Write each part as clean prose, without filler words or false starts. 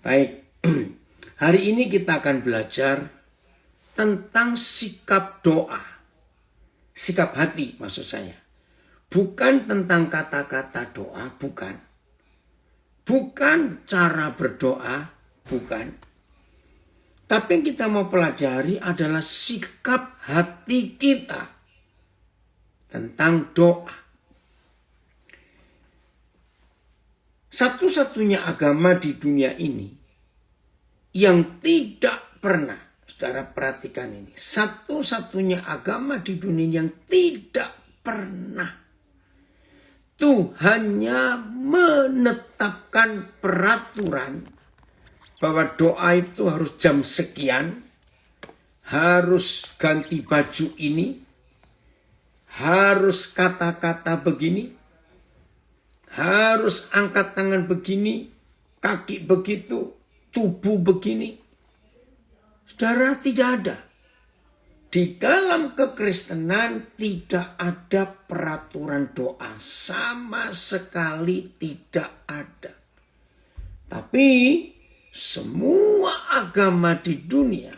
Baik, hari ini kita akan belajar tentang sikap doa. Sikap hati maksud saya. Bukan tentang kata-kata doa, bukan. Bukan cara berdoa, bukan. Tapi yang kita mau pelajari adalah sikap hati kita tentang doa. Satu-satunya agama di dunia ini yang tidak pernah, saudara perhatikan ini, satu-satunya agama di dunia yang tidak pernah Tuhannya menetapkan peraturan bahwa doa itu harus jam sekian, harus ganti baju ini, harus kata-kata begini, harus angkat tangan begini, kaki begitu, tubuh begini. Saudara, tidak ada. Di dalam kekristenan tidak ada peraturan doa. Sama sekali tidak ada. Tapi semua agama di dunia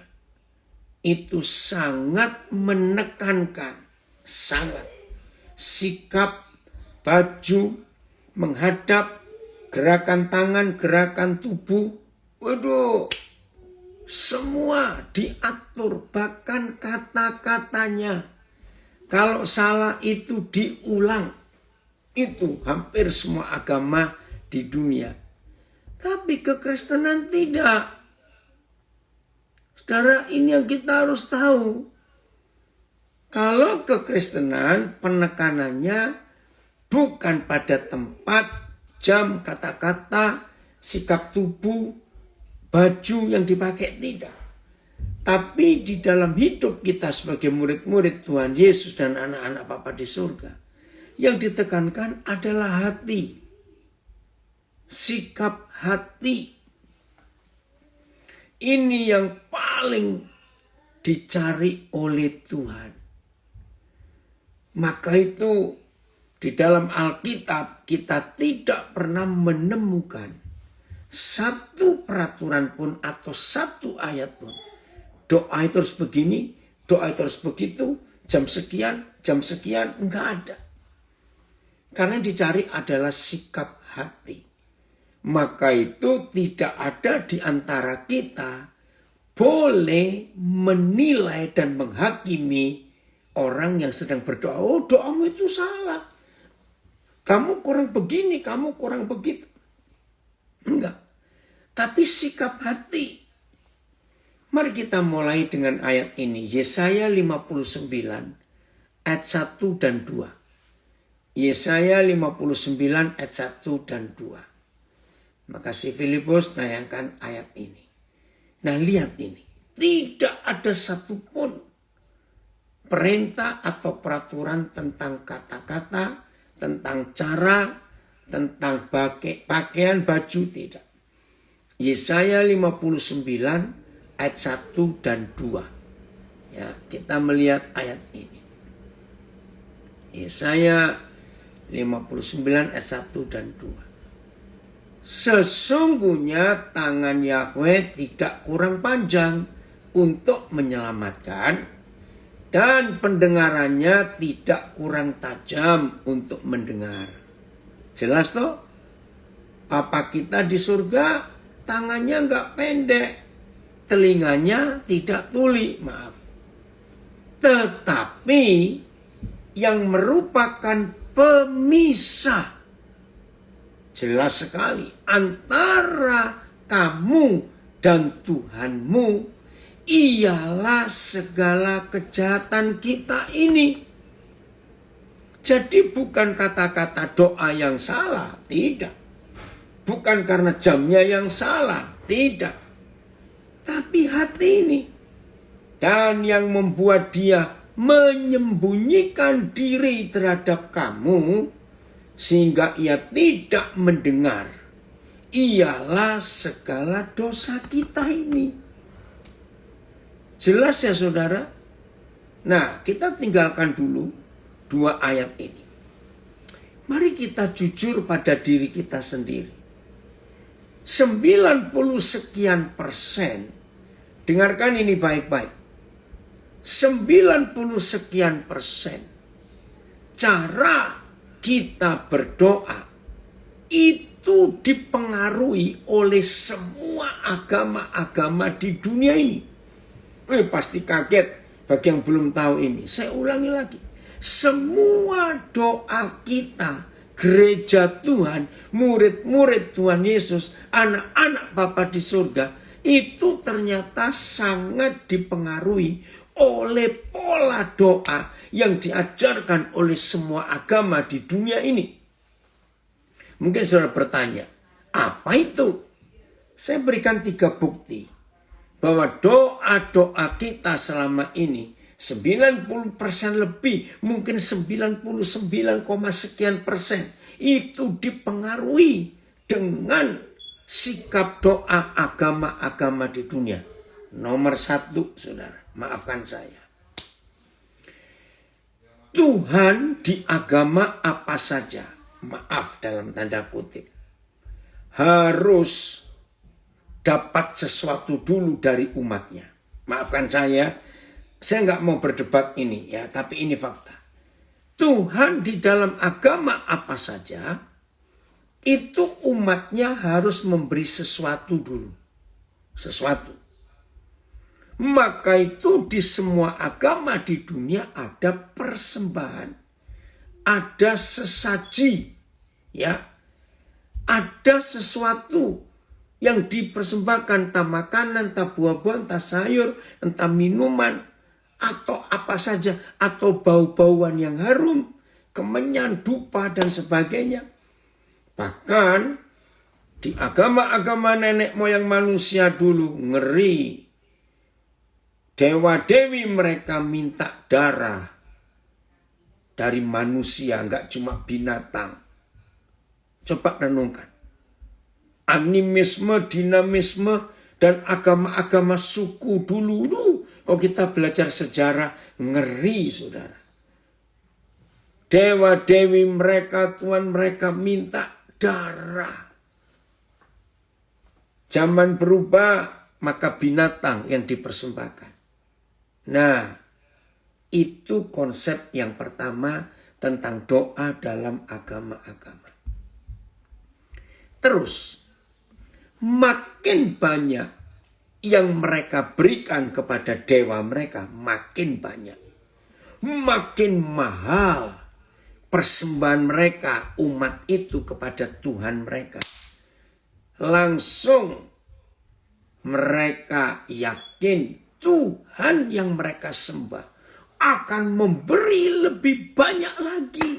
itu sangat menekankan, sangat sikap, baju, menghadap, gerakan tangan, gerakan tubuh. Waduh, semua diatur, bahkan kata-katanya. Kalau salah itu diulang. Itu hampir semua agama di dunia. Tapi kekristenan tidak. Saudara, ini yang kita harus tahu. Kalau kekristenan penekanannya bukan pada tempat, jam, kata-kata, sikap tubuh, baju yang dipakai, tidak. Tapi di dalam hidup kita sebagai murid-murid Tuhan Yesus dan anak-anak Bapa di surga, yang ditekankan adalah hati. Sikap hati. Ini yang paling dicari oleh Tuhan. Maka itu di dalam Alkitab kita tidak pernah menemukan satu peraturan pun atau satu ayat pun. Doa itu harus begini, doa itu harus begitu, jam sekian, enggak ada. Karena yang dicari adalah sikap hati. Maka itu tidak ada di antara kita boleh menilai dan menghakimi orang yang sedang berdoa. Oh, doamu itu salah. Kamu kurang begini, kamu kurang begitu. Enggak. Tapi sikap hati. Mari kita mulai dengan ayat ini. Yesaya 59 ayat 1 dan 2. Yesaya 59 ayat 1 dan 2. Makasih Filipus nayangkan ayat ini. Nah, lihat ini. Tidak ada satupun perintah atau peraturan tentang kata-kata, tentang cara, tentang pakaian, baju, tidak. Yesaya 59 ayat 1 dan 2. Ya, kita melihat ayat ini. Yesaya 59 ayat 1 dan 2. Sesungguhnya tangan Yahweh tidak kurang panjang untuk menyelamatkan, dan pendengarannya tidak kurang tajam untuk mendengar. Jelas toh? Papa kita di surga tangannya enggak pendek, telinganya tidak tuli, maaf. Tetapi yang merupakan pemisah, jelas sekali, antara kamu dan Tuhanmu ialah segala kejahatan kita ini. Jadi bukan kata-kata doa yang salah, tidak. Bukan karena jamnya yang salah, tidak. Tapi hati ini. Dan yang membuat dia menyembunyikan diri terhadap kamu sehingga ia tidak mendengar, ialah segala dosa kita ini. Jelas ya saudara? Nah, kita tinggalkan dulu dua ayat ini. Mari kita jujur pada diri kita sendiri. 90 sekian persen, dengarkan ini baik-baik, 90 sekian persen cara kita berdoa itu dipengaruhi oleh semua agama-agama di dunia ini. Pasti kaget bagi yang belum tahu ini. Saya ulangi lagi. Semua doa kita, gereja Tuhan, murid-murid Tuhan Yesus, anak-anak Bapa di surga, itu ternyata sangat dipengaruhi oleh pola doa yang diajarkan oleh semua agama di dunia ini. Mungkin saudara bertanya, apa itu? Saya berikan 3 bukti bahwa doa-doa kita selama ini 90% lebih, mungkin 99, sekian persen, itu dipengaruhi dengan sikap doa agama-agama di dunia. Nomor 1, saudara, maafkan saya. Tuhan di agama apa saja, maaf dalam tanda kutip, harus dapat sesuatu dulu dari umatnya. Maafkan saya nggak mau berdebat ini ya, tapi ini fakta. Tuhan di dalam agama apa saja, itu umatnya harus memberi sesuatu dulu. Sesuatu. Maka itu di semua agama di dunia ada persembahan. Ada sesaji. Ya. Ada sesuatu yang dipersembahkan, entah makanan, entah buah-buahan, entah sayur, entah minuman, atau apa saja, atau bau-bauan yang harum, kemenyan, dupa, dan sebagainya. Bahkan di agama-agama nenek moyang manusia dulu, ngeri. Dewa-dewi mereka minta darah dari manusia, nggak cuma binatang. Coba renungkan. Animisme, dinamisme, dan agama-agama suku dulu. Kalau kita belajar sejarah, ngeri saudara. Dewa-dewi mereka, Tuhan mereka minta darah. Zaman berubah, maka binatang yang dipersembahkan. Nah, itu konsep yang pertama tentang doa dalam agama-agama. Terus, makin banyak yang mereka berikan kepada dewa mereka, makin banyak. Makin mahal persembahan mereka, umat itu kepada Tuhan mereka. Langsung mereka yakin Tuhan yang mereka sembah akan memberi lebih banyak lagi.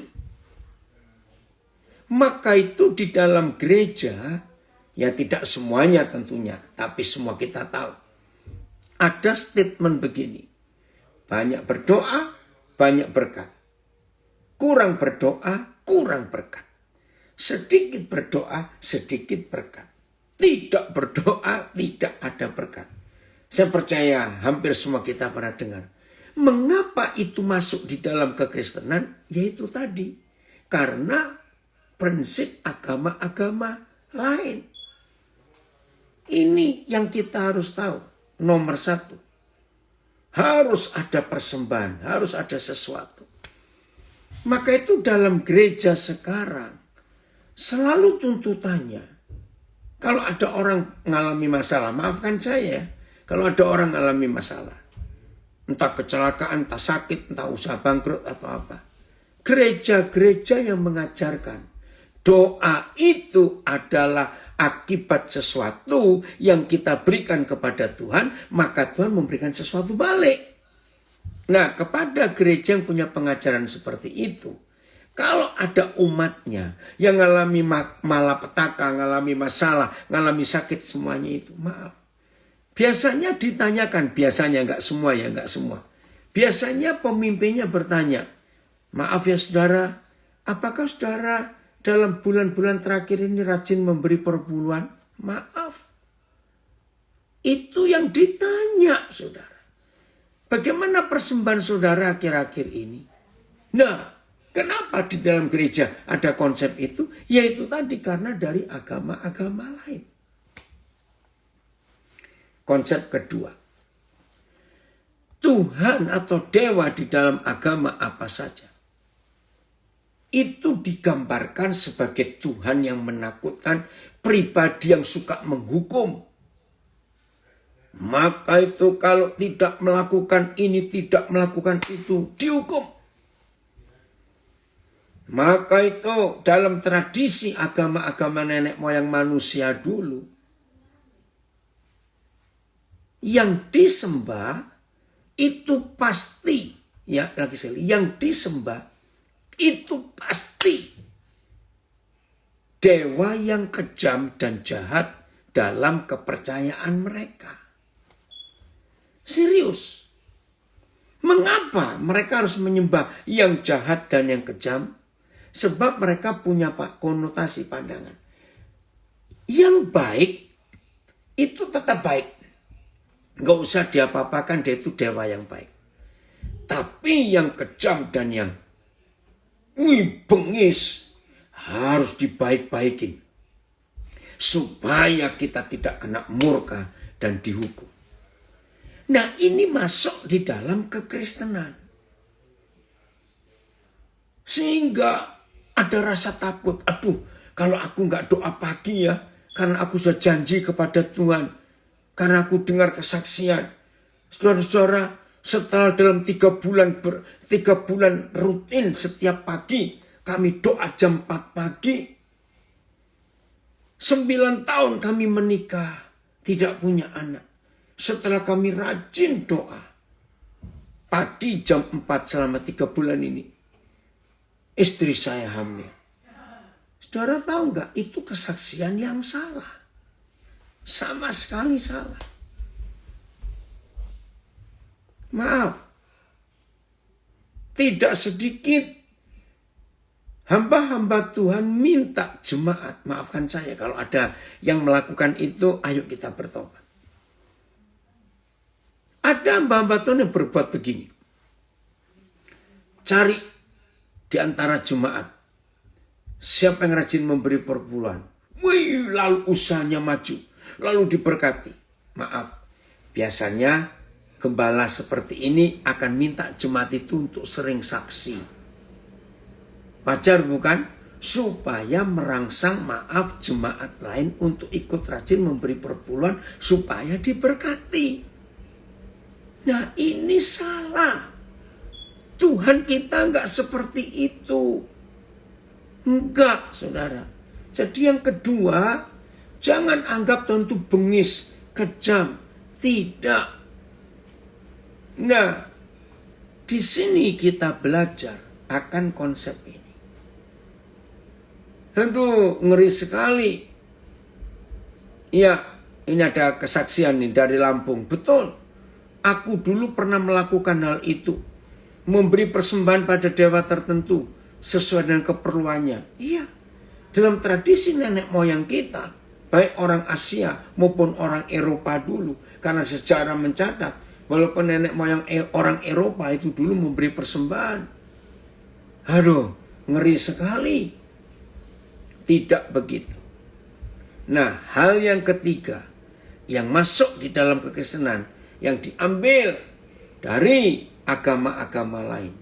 Maka itu di dalam gereja, ya tidak semuanya tentunya, tapi semua kita tahu. Ada statement begini, banyak berdoa, banyak berkat. Kurang berdoa, kurang berkat. Sedikit berdoa, sedikit berkat. Tidak berdoa, tidak ada berkat. Saya percaya hampir semua kita pernah dengar. Mengapa itu masuk di dalam kekristenan? Yaitu tadi. Karena prinsip agama-agama lain. Ini yang kita harus tahu. Nomor 1. Harus ada persembahan. Harus ada sesuatu. Maka itu dalam gereja sekarang. Selalu tuntutannya. Kalau ada orang mengalami masalah. Maafkan saya. Kalau ada orang mengalami masalah. Entah kecelakaan, entah sakit, entah usaha bangkrut atau apa. Gereja-gereja yang mengajarkan. Doa itu adalah akibat sesuatu yang kita berikan kepada Tuhan, maka Tuhan memberikan sesuatu balik. Nah, kepada gereja yang punya pengajaran seperti itu, kalau ada umatnya yang mengalami malapetaka, mengalami masalah, mengalami sakit, semuanya itu, maaf. Biasanya ditanyakan, biasanya enggak semua ya, enggak semua. Biasanya pemimpinnya bertanya, maaf ya saudara, apakah saudara dalam bulan-bulan terakhir ini rajin memberi perpuluhan? Maaf. Itu yang ditanya, saudara. Bagaimana persembahan saudara akhir-akhir ini? Nah, kenapa di dalam gereja ada konsep itu? Yaitu tadi karena dari agama-agama lain. konsep kedua. Tuhan atau dewa di dalam agama apa saja, itu digambarkan sebagai Tuhan yang menakutkan, pribadi yang suka menghukum. Maka itu kalau tidak melakukan ini, tidak melakukan itu, dihukum. Maka itu dalam tradisi agama-agama nenek moyang manusia dulu, yang disembah itu pasti, ya lagi sekali, yang disembah itu pasti dewa yang kejam dan jahat dalam kepercayaan mereka. Serius. Mengapa mereka harus menyembah yang jahat dan yang kejam? Sebab mereka punya konotasi pandangan. Yang baik itu tetap baik. Gak usah diapa-apakan, dia itu dewa yang baik. Tapi yang kejam dan yang bengis harus dibaik-baikin. Supaya kita tidak kena murka dan dihukum. Nah, ini masuk di dalam kekristenan. Sehingga ada rasa takut. Aduh, kalau aku nggak doa pagi ya, karena aku sudah janji kepada Tuhan. Karena aku dengar kesaksian. Saudara-saudara, setelah dalam 3 bulan rutin setiap pagi, kami doa jam 4 pagi. 9 tahun kami menikah, tidak punya anak. Setelah kami rajin doa, pagi jam 4 selama 3 bulan ini, istri saya hamil. Saudara tahu nggak, itu kesaksian yang salah. Sama sekali salah. Maaf. Tidak sedikit hamba-hamba Tuhan minta jemaat. Maafkan saya kalau ada yang melakukan itu, ayo kita bertobat. Ada hamba-hamba Tuhan yang berbuat begini. Cari di antara jemaat. Siapa yang rajin memberi perpuluhan. Wih, lalu usahanya maju. Lalu diberkati. Maaf, biasanya gembala seperti ini akan minta jemaat itu untuk sering saksi. Wajar bukan? Supaya merangsang jemaat lain untuk ikut rajin memberi perpuluhan supaya diberkati. Nah, ini salah. Tuhan kita enggak seperti itu. Enggak, saudara. Jadi yang kedua, jangan anggap Tuhan itu bengis, kejam. Tidak. Nah, di sini kita belajar akan konsep ini. Aduh, ngeri sekali. Ya, ini ada kesaksian nih dari Lampung. Betul. Aku dulu pernah melakukan hal itu. Memberi persembahan pada dewa tertentu sesuai dengan keperluannya. Iya. Dalam tradisi nenek moyang kita, baik orang Asia maupun orang Eropa dulu. Karena sejarah mencatat, walaupun nenek moyang orang Eropa itu dulu memberi persembahan. Aduh, ngeri sekali. Tidak begitu. Nah, hal yang ketiga yang masuk di dalam kekristenan, yang diambil dari agama-agama lain.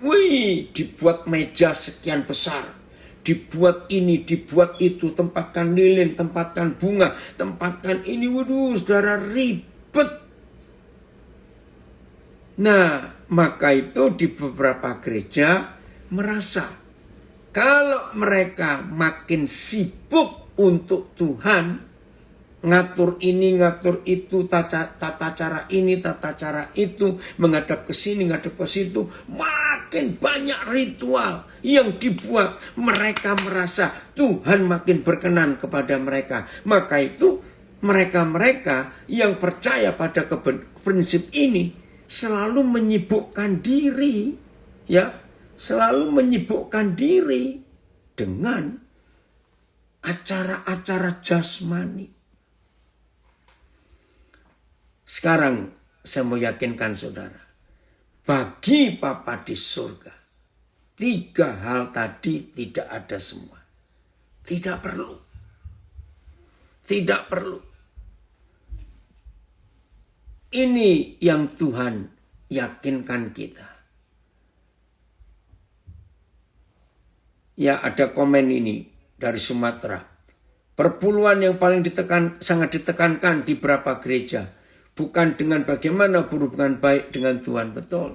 Wih, dibuat meja sekian besar. Dibuat ini, dibuat itu. Tempatkan lilin, tempatkan bunga, tempatkan ini. Waduh, saudara, ribet. Nah, maka itu di beberapa gereja merasa kalau mereka makin sibuk untuk Tuhan, ngatur ini, ngatur itu, tata cara ini, tata cara itu, menghadap ke sini, menghadap ke situ, makin banyak ritual yang dibuat. Mereka merasa Tuhan makin berkenan kepada mereka. Maka itu mereka-mereka yang percaya pada prinsip ini selalu menyibukkan diri, ya, selalu menyibukkan diri dengan acara-acara jasmani. Sekarang saya mau yakinkan saudara, bagi Bapa di surga, 3 hal tadi tidak ada semua. Tidak perlu. Tidak perlu. Ini yang Tuhan yakinkan kita. Ya, ada komen ini dari Sumatera. Perpuluhan yang paling sangat ditekankan di beberapa gereja. Bukan dengan bagaimana berhubungan baik dengan Tuhan. Betul.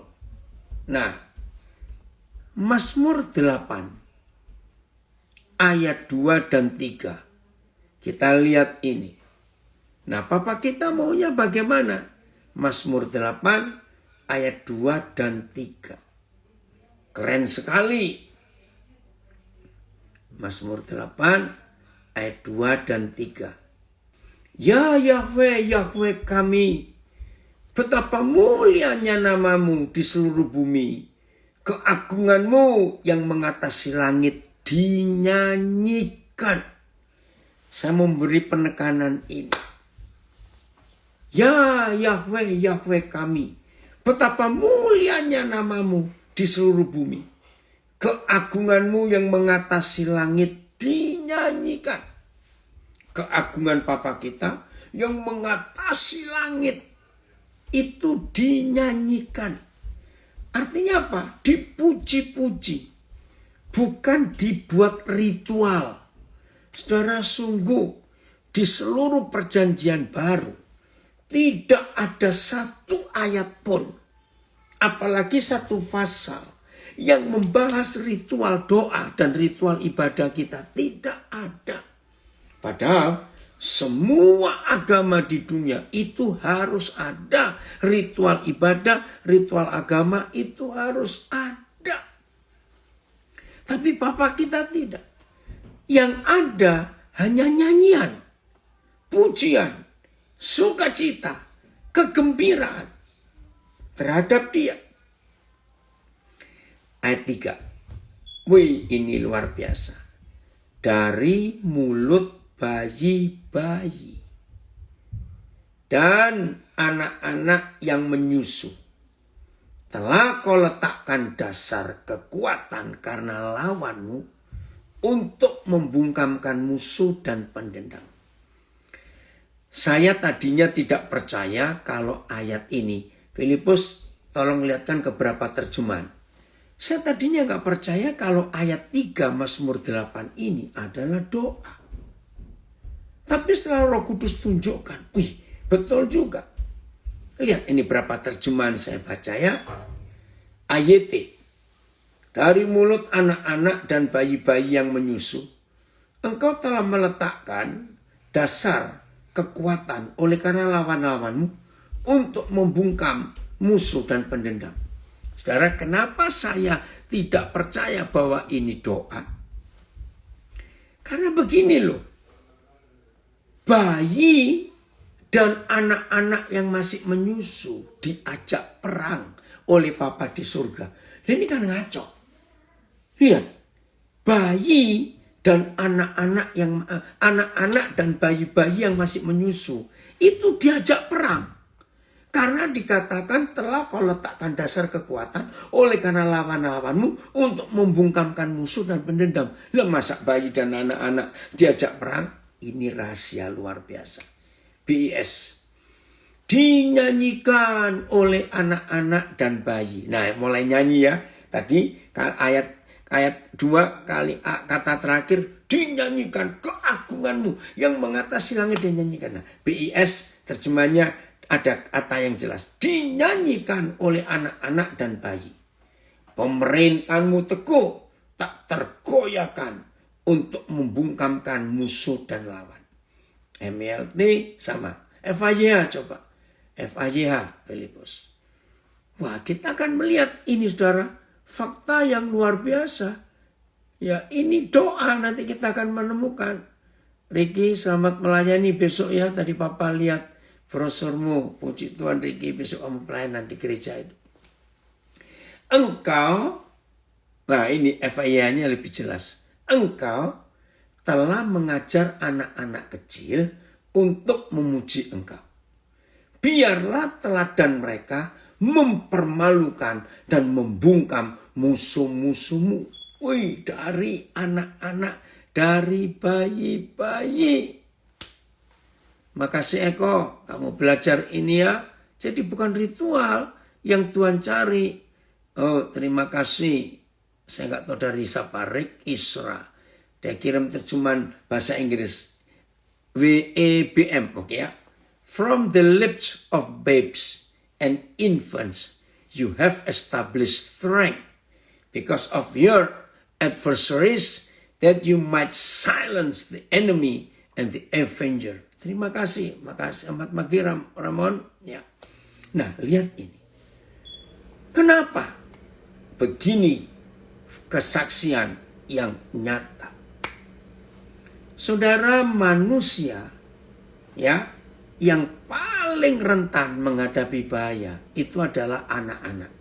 Nah, Mazmur 8 ayat 2 dan 3. Kita lihat ini. Nah, Papa kita maunya bagaimana? Mazmur 8 ayat 2 dan 3. Keren sekali. Mazmur 8 ayat 2 dan 3. Ya Yahweh, Yahweh kami, betapa mulianya namamu di seluruh bumi. Keagunganmu yang mengatasi langit dinyanyikan. Saya memberi penekanan ini. Ya Yahweh, Yahweh kami, betapa mulianya namamu di seluruh bumi. Keagunganmu yang mengatasi langit dinyanyikan. Keagungan Papa kita yang mengatasi langit itu dinyanyikan. Artinya apa? Dipuji-puji. Bukan dibuat ritual. Saudara, sungguh di seluruh perjanjian baru tidak ada satu ayat pun, apalagi satu pasal yang membahas ritual doa dan ritual ibadah kita. Tidak ada. Padahal semua agama di dunia itu harus ada ritual ibadah, ritual agama itu harus ada. Tapi Papa kita tidak. Yang ada hanya nyanyian, pujian, sukacita, kegembiraan terhadap Dia. Ayat 3. Wih, ini luar biasa. Dari mulut bayi-bayi dan anak-anak yang menyusu telah kau letakkan dasar kekuatan karena lawanmu untuk membungkamkan musuh dan pendendam. Saya tadinya tidak percaya kalau ayat ini, Filipus tolong lihatkan ke beberapa terjemahan. Saya tadinya nggak percaya kalau ayat 3 Mazmur 8 ini adalah doa. Tapi setelah Roh Kudus tunjukkan, wih betul juga. Lihat ini berapa terjemahan saya baca ya. AYT. Dari mulut anak-anak dan bayi-bayi yang menyusu, engkau telah meletakkan dasar kekuatan oleh karena lawan-lawanmu untuk membungkam musuh dan pendendam. Saudara, kenapa saya tidak percaya bahwa ini doa? Karena begini loh. Bayi dan anak-anak yang masih menyusu diajak perang oleh Papa di surga. Ini kan ngaco. Lihat, bayi dan anak-anak dan bayi-bayi yang masih menyusu itu diajak perang. Karena dikatakan telah kau letakkan dasar kekuatan oleh karena lawan-lawanmu untuk membungkamkan musuh dan pendendam. Lah masa bayi dan anak-anak diajak perang? Ini rahasia luar biasa. BIS. Dinyanyikan oleh anak-anak dan bayi. Nah, mulai nyanyi ya. Tadi ayat 2 kali kata terakhir, dinyanyikan keagunganmu yang mengatasi langit dinyanyikan. Nah, BIS terjemahnya ada kata yang jelas. Dinyanyikan oleh anak-anak dan bayi. Pemerintahanmu teguh, tak tergoyahkan untuk membungkamkan musuh dan lawan. MLT sama. FAJH coba. FAJH Filipus. Wah, kita akan melihat ini saudara. Fakta yang luar biasa. Ya, ini doa nanti kita akan menemukan. Ricky, selamat melayani besok ya. Tadi Papa lihat brosurmu. Puji Tuhan Ricky, besok kamu pelayanan di gereja itu. Engkau, nah ini FIA-nya lebih jelas. Engkau telah mengajar anak-anak kecil untuk memuji engkau. Biarlah teladan mereka mempermalukan dan membungkam musuh-musuhmu. Wih, dari anak-anak, dari bayi-bayi. Makasih Eko, kamu belajar ini ya. Jadi bukan ritual yang Tuhan cari. Oh, terima kasih. Saya nggak tahu dari siapa, Rick Isra. Dia kirim terjemahan bahasa Inggris. WEBM, oke ya. From the lips of babes and infants, you have established strength because of your adversaries, that you might silence the enemy and the avenger. Terima kasih, makasih amat Magiram Ramon. Ya. Nah, lihat ini. Kenapa begini kesaksian yang nyata? Saudara, manusia ya yang paling rentan menghadapi bahaya itu adalah anak-anak.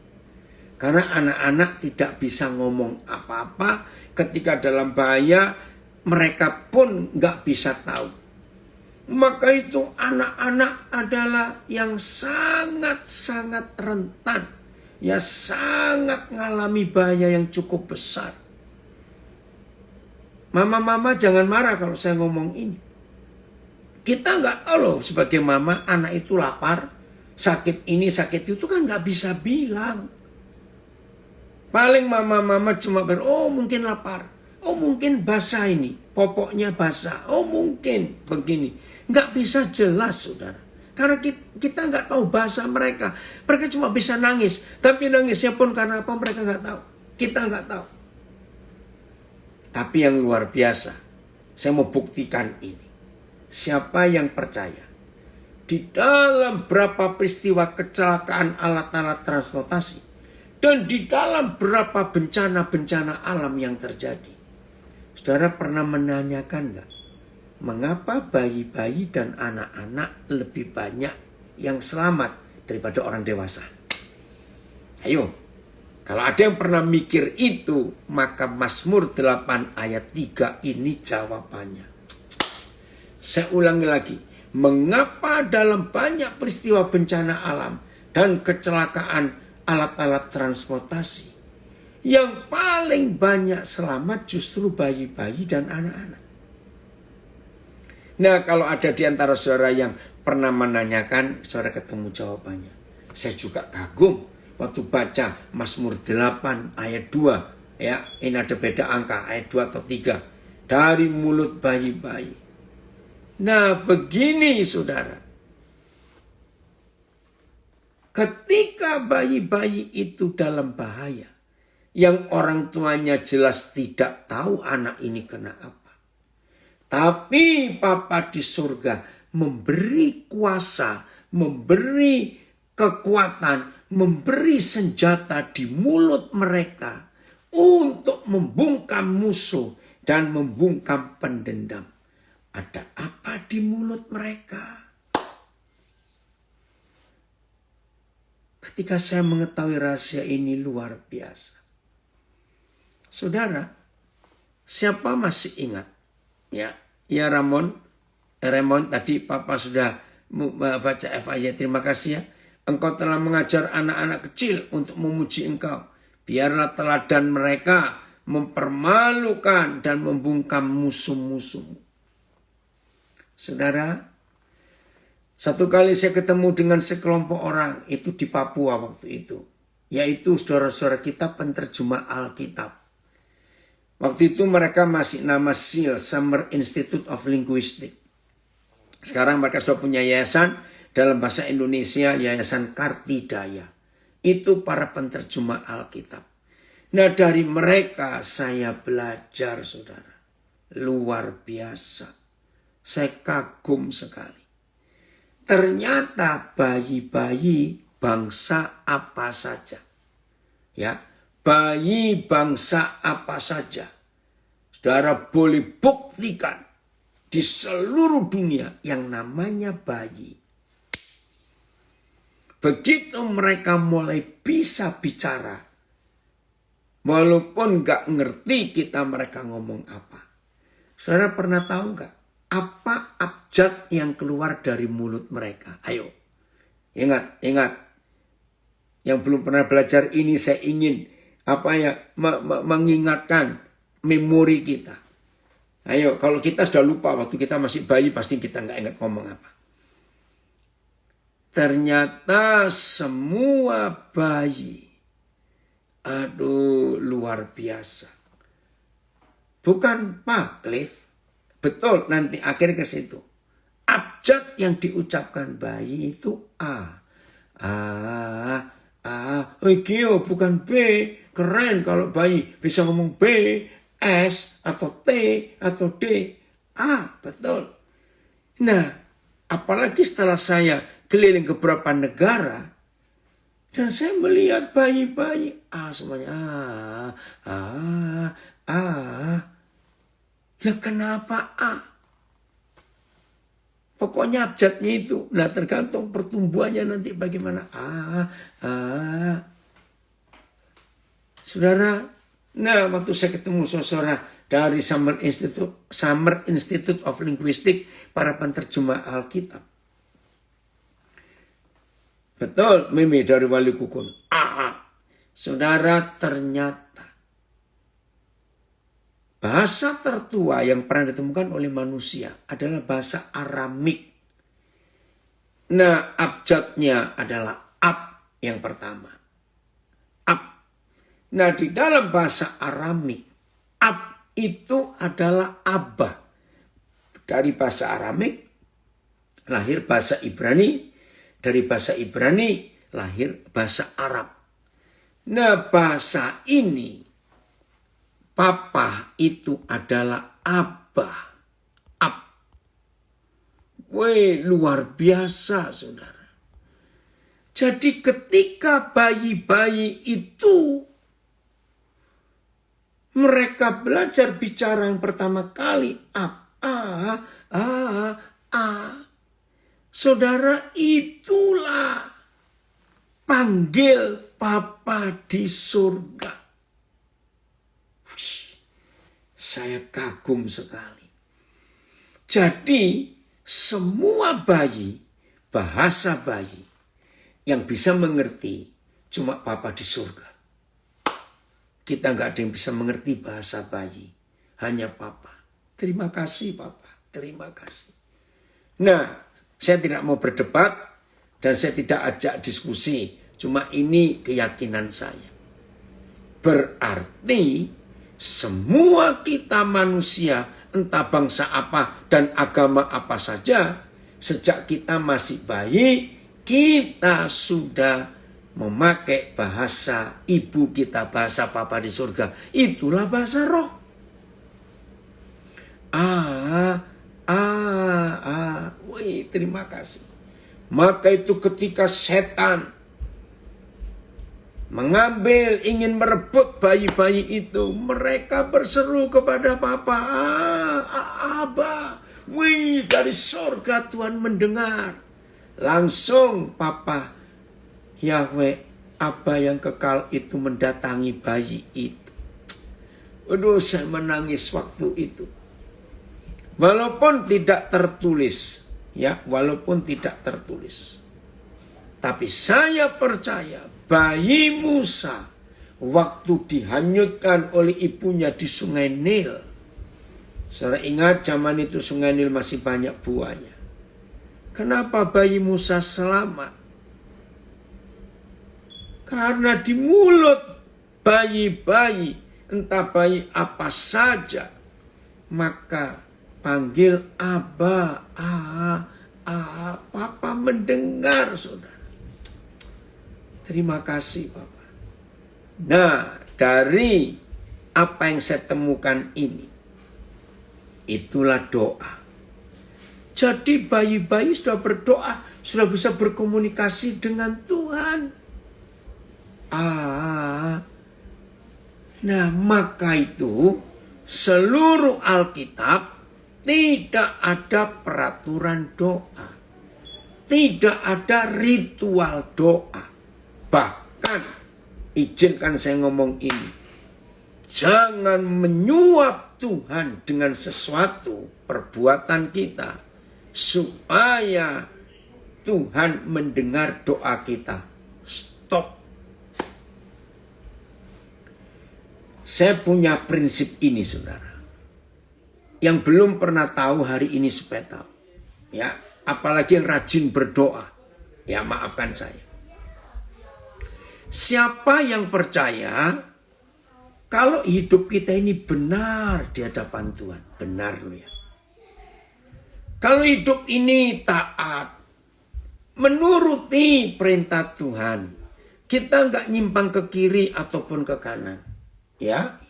Karena anak-anak tidak bisa ngomong apa-apa, ketika dalam bahaya mereka pun nggak bisa tahu. Maka itu anak-anak adalah yang sangat-sangat rentan. Ya sangat mengalami bahaya yang cukup besar. Mama-mama jangan marah kalau saya ngomong ini. Kita nggak tahu loh sebagai mama, anak itu lapar, sakit ini, sakit itu kan nggak bisa bilang. Paling mama-mama cuma oh mungkin lapar, oh mungkin basah ini, popoknya basah, oh mungkin begini. Nggak bisa jelas, saudara. Karena kita nggak tahu bahasa mereka. Mereka cuma bisa nangis. Tapi nangisnya pun karena apa mereka nggak tahu. Kita nggak tahu. Tapi yang luar biasa, saya mau buktikan ini. Siapa yang percaya? Di dalam berapa peristiwa kecelakaan alat-alat transportasi. Dan di dalam berapa bencana-bencana alam yang terjadi. Saudara pernah menanyakan nggak? Mengapa bayi-bayi dan anak-anak lebih banyak yang selamat daripada orang dewasa? Ayo, kalau ada yang pernah mikir itu, maka Mazmur 8 ayat 3 ini jawabannya. Saya ulangi lagi. Mengapa dalam banyak peristiwa bencana alam dan kecelakaan alat-alat transportasi, yang paling banyak selamat justru bayi-bayi dan anak-anak? Nah, kalau ada di antara saudara yang pernah menanyakan, saudara ketemu jawabannya. Saya juga kagum waktu baca Mazmur 8 ayat 2. Ya, ini ada beda angka, ayat 2 atau 3. Dari mulut bayi-bayi. Nah, begini saudara. Ketika bayi-bayi itu dalam bahaya, yang orang tuanya jelas tidak tahu anak ini kena apa. Tapi Bapa di surga memberi kuasa, memberi kekuatan, memberi senjata di mulut mereka untuk membungkam musuh dan membungkam pendendam. Ada apa di mulut mereka? Ketika saya mengetahui rahasia ini luar biasa. Saudara, siapa masih ingat? Ya Ramon tadi Papa sudah baca FAY, terima kasih ya. Engkau telah mengajar anak-anak kecil untuk memuji Engkau. Biarlah teladan mereka mempermalukan dan membungkam musuh-musuhmu. Saudara, satu kali saya ketemu dengan sekelompok orang itu di Papua waktu itu. Yaitu saudara-saudara kita penterjemah Alkitab. Waktu itu mereka masih nama SIL, Summer Institute of Linguistics. Sekarang mereka sudah punya yayasan dalam bahasa Indonesia, Yayasan Kartidaya. Itu para penterjemah Alkitab. Nah, dari mereka saya belajar, saudara. Luar biasa. Saya kagum sekali. Ternyata bayi-bayi bangsa apa saja. Ya. Bayi bangsa apa saja. Saudara boleh buktikan di seluruh dunia yang namanya bayi. Begitu mereka mulai bisa bicara. Walaupun gak ngerti kita mereka ngomong apa. Saudara pernah tahu gak? Apa abjad yang keluar dari mulut mereka? Ayo. Ingat. Yang belum pernah belajar ini saya ingin mengingatkan memori kita. Ayo, kalau kita sudah lupa waktu kita masih bayi, pasti kita nggak ingat ngomong apa. ternyata semua bayi, aduh luar biasa. Bukan Pak Cliff, betul nanti akhir ke situ. Abjad yang diucapkan bayi itu A. Gio bukan B. Keren kalau bayi bisa ngomong B, S, atau T, atau D. A, betul. Nah, apalagi setelah saya keliling ke beberapa negara, dan saya melihat bayi-bayi A semuanya. Ya kenapa A? Pokoknya abjadnya itu. Nah tergantung pertumbuhannya nanti bagaimana. Saudara, nah waktu saya ketemu saudara dari Summer Institute of Linguistics, para penterjemah Alkitab. Betul, Mimi dari Wali Kukun. Saudara, ternyata bahasa tertua yang pernah ditemukan oleh manusia adalah bahasa Aramik. Nah, abjadnya adalah ab yang pertama. Ab. Nah, di dalam bahasa Aramik, ab itu adalah abah. Dari bahasa Aramik lahir bahasa Ibrani, dari bahasa Ibrani lahir bahasa Arab. Nah, bahasa ini papa itu adalah abah. Ab. Wih, luar biasa, saudara. Jadi ketika bayi-bayi itu mereka belajar bicara yang pertama kali ab, saudara, itulah panggil Papa di surga. Saya kagum sekali. Jadi semua bayi, bahasa bayi yang bisa mengerti cuma Papa di surga. Kita nggak ada yang bisa mengerti bahasa bayi, hanya Papa. Terima kasih Papa, terima kasih. Nah, saya tidak mau berdebat dan saya tidak ajak diskusi. Cuma ini keyakinan saya. Berarti semua kita manusia, entah bangsa apa dan agama apa saja, sejak kita masih bayi, kita sudah memakai bahasa ibu kita, bahasa Papa di surga. Itulah bahasa roh. Wih, terima kasih. Maka itu ketika setan mengambil, ingin merebut bayi-bayi itu, mereka berseru kepada Papa, Abah. Wih, dari surga Tuhan mendengar. Langsung Papa Yahweh, Abah yang kekal itu mendatangi bayi itu. Aduh, saya menangis waktu itu. Walaupun tidak tertulis, ya, walaupun tidak tertulis. Tapi saya percaya bayi Musa waktu dihanyutkan oleh ibunya di Sungai Nil. Saudara ingat zaman itu Sungai Nil masih banyak buaya. Kenapa bayi Musa selamat? Karena di mulut bayi-bayi, entah bayi apa saja, maka panggil Abah, Papa mendengar, saudara. Terima kasih, Papa. Nah, dari apa yang saya temukan ini, itulah doa. Jadi bayi-bayi sudah berdoa, sudah bisa berkomunikasi dengan Tuhan. Nah, maka itu seluruh Alkitab tidak ada peraturan doa. Tidak ada ritual doa. Bahkan, izinkan saya ngomong ini. Jangan menyuap Tuhan dengan sesuatu perbuatan kita. Supaya Tuhan mendengar doa kita. Stop. Saya punya prinsip ini, saudara. Yang belum pernah tahu hari ini supaya tahu. Ya, apalagi yang rajin berdoa. Ya, maafkan saya. Siapa yang percaya kalau hidup kita ini benar di hadapan Tuhan. Benar loh ya. Kalau hidup ini taat, menuruti perintah Tuhan, kita nggak nyimpang ke kiri ataupun ke kanan. Ya.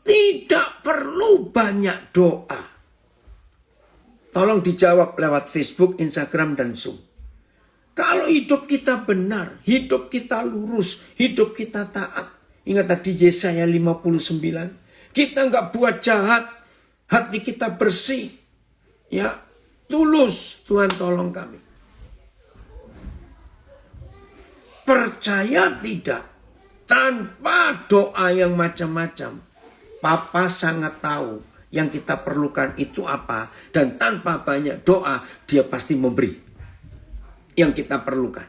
Tidak perlu banyak doa. Tolong dijawab lewat Facebook, Instagram, dan Zoom. Kalau hidup kita benar, hidup kita lurus, hidup kita taat. Ingat tadi Yesaya 59. Kita nggak buat jahat, hati kita bersih. Ya, tulus. Tuhan tolong kami. Percaya tidak, tanpa doa yang macam-macam, Papa sangat tahu yang kita perlukan itu apa. Dan tanpa banyak doa, dia pasti memberi yang kita perlukan.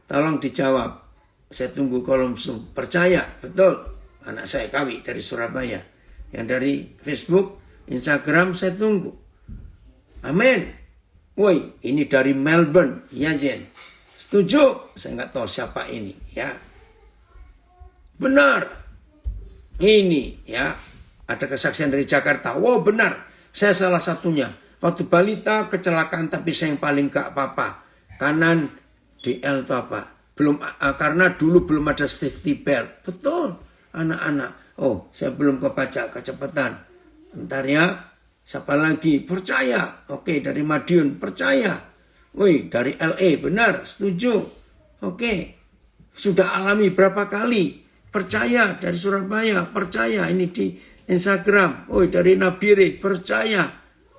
Tolong dijawab. Saya tunggu kolom Zoom. Percaya, betul. Anak saya Kawi dari Surabaya. Yang dari Facebook, Instagram saya tunggu. Amin. Woi, ini dari Melbourne. Ya, Jen. Setuju? Saya nggak tahu siapa ini. Ya. Benar. Ini ya. Ada kesaksian dari Jakarta. Wow, benar. Saya salah satunya. Waktu balita kecelakaan tapi saya yang paling gak apa-apa. Kanan DL itu apa? Belum, karena dulu belum ada safety belt. Betul, anak-anak. Oh, saya belum kebaca kecepatan. Bentar ya. Siapa lagi? Percaya. Oke, dari Madiun. Percaya. Woi, dari LA. Benar, setuju. Oke. Sudah alami berapa kali? Percaya. Dari Surabaya. Percaya. Ini di Instagram. Woi, dari Nabire. Percaya.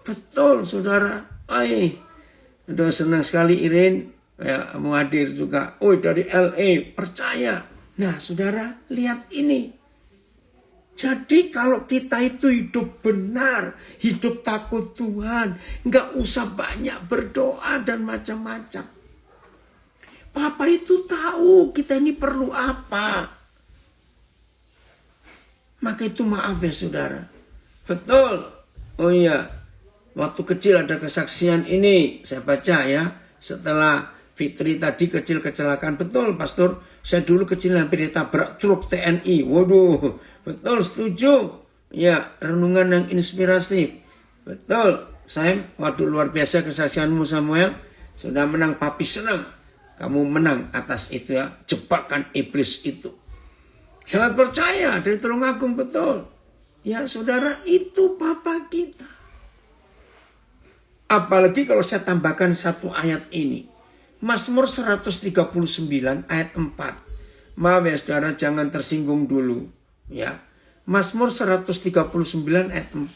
Betul, saudara. Udah senang sekali Irin. Ya, mau hadir juga. Oh, dari LA. Percaya. Nah, saudara, lihat ini. Jadi kalau kita itu hidup benar, hidup takut Tuhan, nggak usah banyak berdoa dan macam-macam. Papa itu tahu kita ini perlu apa. Maka itu maaf ya saudara. Betul. Oh iya. Waktu kecil ada kesaksian ini. Saya baca ya. Setelah Fitri tadi kecil kecelakaan. Betul pastor. Saya dulu kecil hampir ditabrak truk TNI. Waduh. Betul setuju. Ya renungan yang inspiratif. Betul. Saya waduh luar biasa kesaksianmu Samuel. Sudah menang papi senang. Kamu menang atas itu ya. Jebakan iblis itu. Sangat percaya dari Tulungagung betul. Ya saudara itu Papa kita. Apalagi kalau saya tambahkan satu ayat ini. Mazmur 139 ayat 4. Maaf ya saudara jangan tersinggung dulu. Ya. Mazmur 139 ayat 4.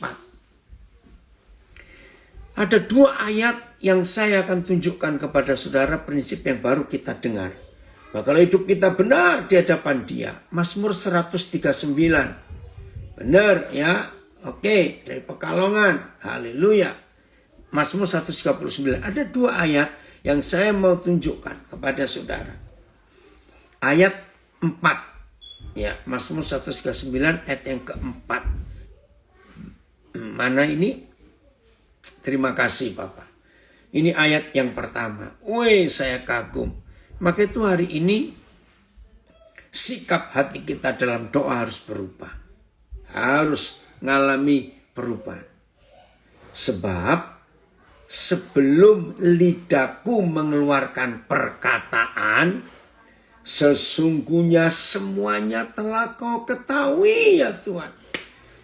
Ada dua ayat yang saya akan tunjukkan kepada saudara prinsip yang baru kita dengar. Nah, kalau hidup kita benar di hadapan dia. Mazmur 139. Benar ya. Oke, dari Pekalongan. Haleluya. Mazmur 139. Ada dua ayat yang saya mau tunjukkan kepada saudara. Ayat 4. Ya, Mazmur 139 ayat yang keempat. Mana ini? Terima kasih Bapak. Ini ayat yang pertama. Wih, saya kagum. Maka itu hari ini sikap hati kita dalam doa harus berubah. Harus mengalami perubahan. Sebab sebelum lidahku mengeluarkan perkataan, sesungguhnya semuanya telah kau ketahui ya Tuhan.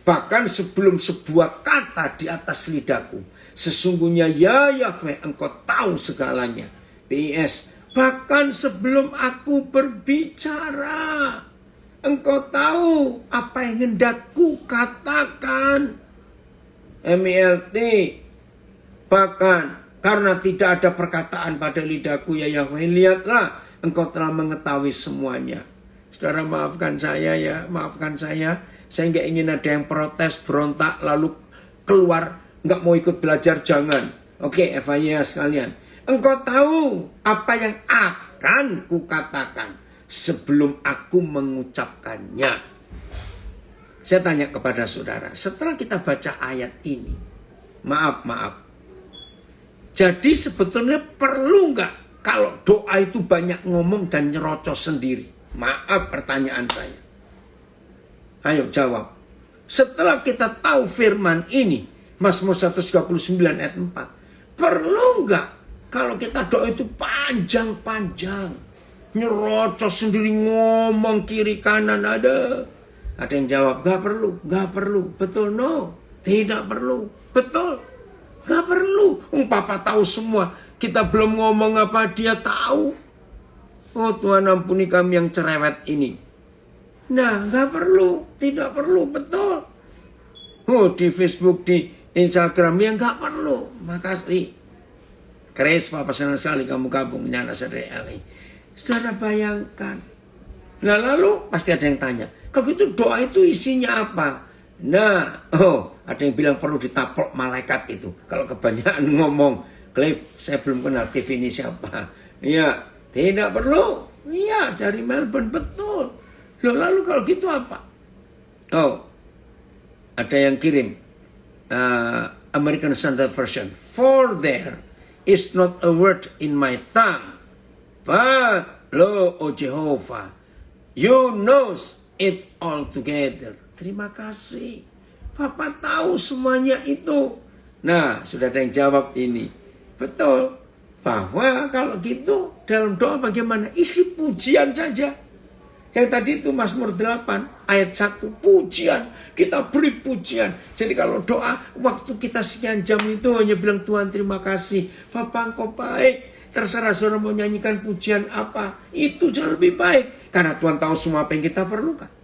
Bahkan sebelum sebuah kata di atas lidahku, sesungguhnya ya Yahweh engkau tahu segalanya. PS, bahkan sebelum aku berbicara, engkau tahu apa yang hendakku katakan. MILT, bahkan karena tidak ada perkataan pada lidahku ya Yahweh, lihatlah engkau telah mengetahui semuanya. Saudara maafkan saya ya, maafkan saya. Saya nggak ingin ada yang protes, berontak, lalu keluar, nggak mau ikut belajar, jangan. Oke, FIA sekalian. Engkau tahu apa yang akan kukatakan sebelum aku mengucapkannya. Saya tanya kepada saudara, setelah kita baca ayat ini, maaf. Jadi sebetulnya perlu nggak kalau doa itu banyak ngomong dan nyerocos sendiri? Maaf pertanyaan saya. Ayo jawab. Setelah kita tahu firman ini, Mazmur 139 ayat 4. Perlu nggak kalau kita doa itu panjang-panjang? Nyerocos sendiri, ngomong kiri kanan ada. Ada yang jawab, nggak perlu. Betul, no. Tidak perlu. Betul. Nggak perlu. Papa tahu semua. Kita belum ngomong apa dia tahu. Oh Tuhan ampuni kami yang cerewet ini. Nah, nggak perlu. Tidak perlu. Betul. Oh di Facebook, di Instagram ya nggak perlu. Makasih. Chris, Papa senang sekali kamu gabung dengan anak saudara LA. Saudara bayangkan. Nah lalu pasti ada yang tanya. Kalau gitu doa itu isinya apa? Nah, ada yang bilang perlu ditaplok malaikat itu. Kalau kebanyakan ngomong, Cliff, saya belum kenal Cliff ini siapa. Iya, tidak perlu. Iya, dari Melbourne, betul. Loh, lalu kalau gitu apa? Oh, ada yang kirim American Standard Version. For there is not a word in my tongue, but lo, O Jehovah, you knows it all together. Terima kasih. Papa tahu semuanya itu. Nah, sudah ada yang jawab ini. Betul. Bahwa kalau gitu dalam doa bagaimana? Isi pujian saja. Yang tadi itu Mazmur 8 ayat 1. Pujian. Kita beri pujian. Jadi kalau doa waktu kita sekian jam itu hanya bilang Tuhan terima kasih. Papa engkau baik. Terserah saudara mau nyanyikan pujian apa. Itu jauh lebih baik. Karena Tuhan tahu semua apa yang kita perlukan.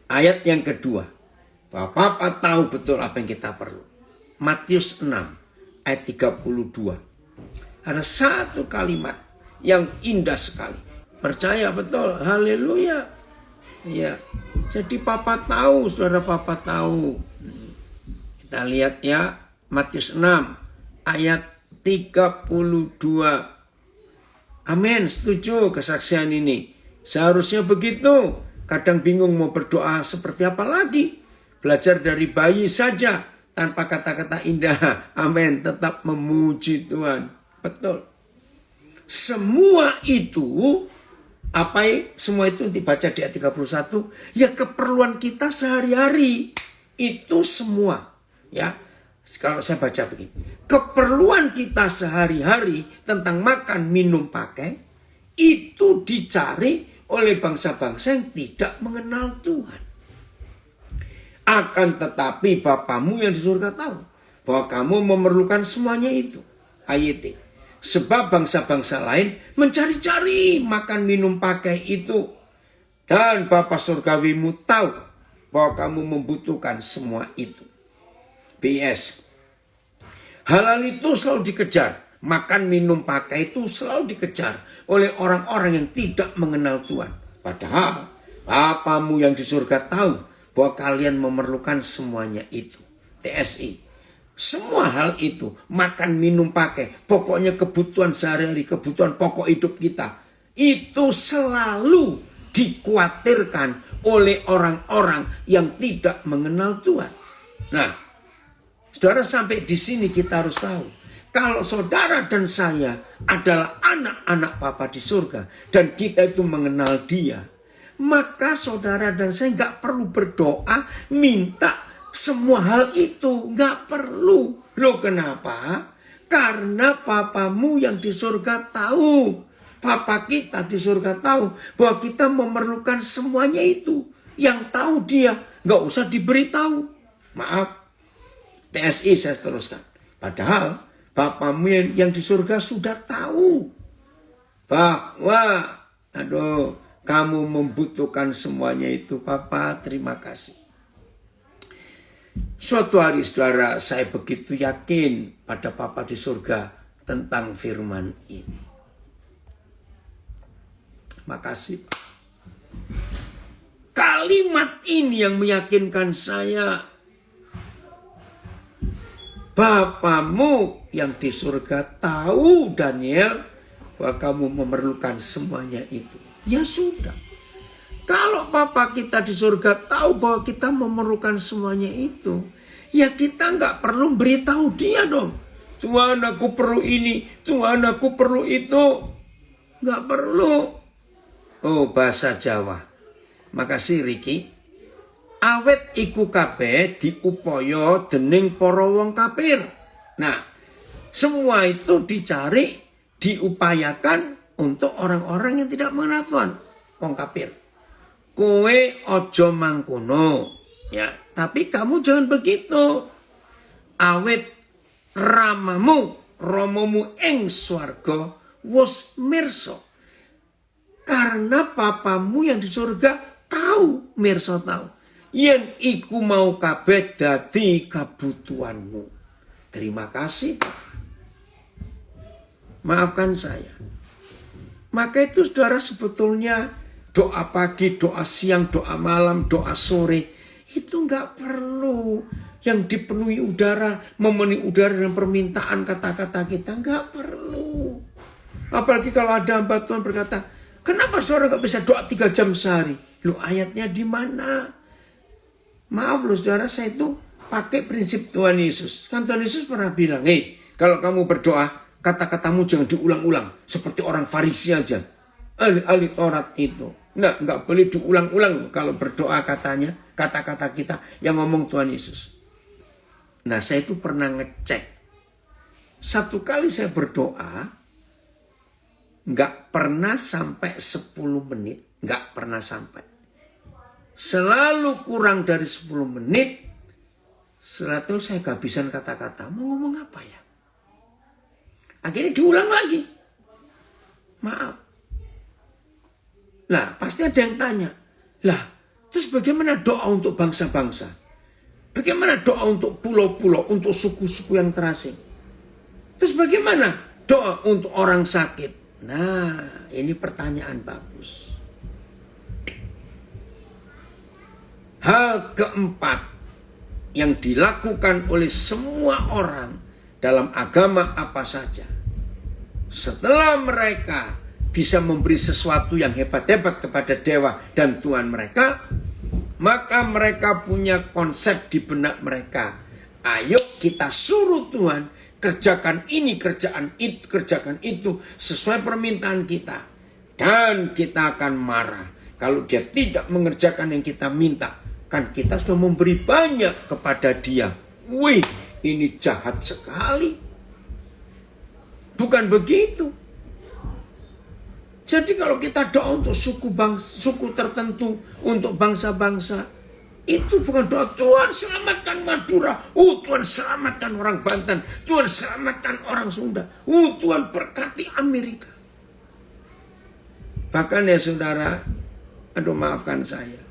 Ayat yang kedua. Papa tahu betul apa yang kita perlu. Matius 6 ayat 32. Ada satu kalimat yang indah sekali. Percaya betul. Haleluya. Ya. Jadi Papa tahu, saudara Papa tahu. Kita lihat ya. Matius 6 ayat 32. Amin, setuju kesaksian ini. Seharusnya begitu. Kadang bingung mau berdoa seperti apa lagi. Belajar dari bayi saja. Tanpa kata-kata indah. Amin, tetap memuji Tuhan. Betul. Semua itu, semua itu dibaca di ayat 31. Ya keperluan kita sehari-hari. Itu semua. Ya. Kalau saya baca begini. Keperluan kita sehari-hari tentang makan, minum, pakai. Itu dicari oleh bangsa-bangsa yang tidak mengenal Tuhan. Akan tetapi Bapamu yang di surga tahu bahwa kamu memerlukan semuanya itu. Ayat. Sebab bangsa-bangsa lain mencari-cari makan, minum, pakai itu. Dan Bapa surgawimu tahu bahwa kamu membutuhkan semua itu. PS. Hal-hal itu selalu dikejar. Makan, minum, pakai itu selalu dikejar oleh orang-orang yang tidak mengenal Tuhan. Padahal Bapamu yang di surga tahu bahwa kalian memerlukan semuanya itu. TSI. Semua hal itu, makan, minum, pakai, pokoknya kebutuhan sehari-hari, kebutuhan pokok hidup kita, itu selalu dikhawatirkan oleh orang-orang yang tidak mengenal Tuhan. Nah, saudara sampai di sini kita harus tahu. Kalau saudara dan saya adalah anak-anak Bapa di surga. Dan kita itu mengenal dia. Maka saudara dan saya nggak perlu berdoa minta semua hal itu. Nggak perlu. Loh kenapa? Karena Papamu yang di surga tahu. Papa kita di surga tahu bahwa kita memerlukan semuanya itu. Yang tahu dia. Nggak usah diberitahu. Maaf. TSI saya teruskan. Padahal Bapamu yang di surga sudah tahu bahwa kamu membutuhkan semuanya itu. Papa terima kasih. Suatu hari saudara saya begitu yakin pada Papa di surga tentang firman ini. Makasih Pak. Kalimat ini yang meyakinkan saya. Bapamu yang di surga tahu Daniel bahwa kamu memerlukan semuanya itu. Ya sudah. Kalau Papa kita di surga tahu bahwa kita memerlukan semuanya itu. Ya kita nggak perlu beritahu dia dong. Tuhan aku perlu ini, Tuhan aku perlu itu. Nggak perlu. Oh, bahasa Jawa. Makasih Riki. Awet iku kabeh diupaya dening para wong kafir. Nah, semua itu dicari, diupayakan untuk orang-orang yang tidak mengenal Tuhan, wong kafir. Kowe ojo mangkono, ya. Tapi kamu jangan begitu. Awet romomu ing swarga wis mirsa. Karena papamu yang di surga tahu, mirsa tahu. Yen iku mau kabeh dadi kebutuhanmu. Terima kasih. Maafkan saya. Maka itu saudara sebetulnya doa pagi, doa siang, doa malam, doa sore. Itu nggak perlu yang dipenuhi udara, memenuhi udara dengan permintaan kata-kata kita. Nggak perlu. Apalagi kalau ada hamba Tuhan berkata, kenapa saudara nggak bisa doa 3 jam sehari? Loh, ayatnya di mana? Maaf loh saudara, saya itu pakai prinsip Tuhan Yesus. Kan Tuhan Yesus pernah bilang, hei, kalau kamu berdoa, kata-katamu jangan diulang-ulang. Seperti orang Farisi aja. Ahli Taurat itu. Nah, nggak boleh diulang-ulang kalau berdoa katanya. Kata-kata kita yang ngomong Tuhan Yesus. Nah, saya itu pernah ngecek. Satu kali saya berdoa, nggak pernah sampai 10 menit. Nggak pernah sampai. Selalu kurang dari 10 menit. Setelah itu saya kehabisan kata-kata. Mau ngomong apa ya? Akhirnya diulang lagi. Maaf. Lah, pasti ada yang tanya. Lah, terus bagaimana doa untuk bangsa-bangsa? Bagaimana doa untuk pulau-pulau, untuk suku-suku yang terasing? Terus bagaimana doa untuk orang sakit? Nah, ini pertanyaan bagus. Hal keempat yang dilakukan oleh semua orang dalam agama apa saja. Setelah mereka bisa memberi sesuatu yang hebat-hebat kepada dewa dan Tuhan mereka, maka mereka punya konsep di benak mereka. Ayo kita suruh Tuhan kerjakan ini, kerjaan itu, kerjakan itu sesuai permintaan kita. Dan kita akan marah kalau dia tidak mengerjakan yang kita minta. Kan kita sudah memberi banyak kepada dia. Wih, ini jahat sekali. Bukan begitu. Jadi kalau kita doa untuk suku tertentu, untuk bangsa-bangsa, itu bukan doa Tuhan selamatkan Madura. Tuhan selamatkan orang Banten. Tuhan selamatkan orang Sunda. Tuhan berkati Amerika. Bahkan ya saudara, aduh maafkan saya.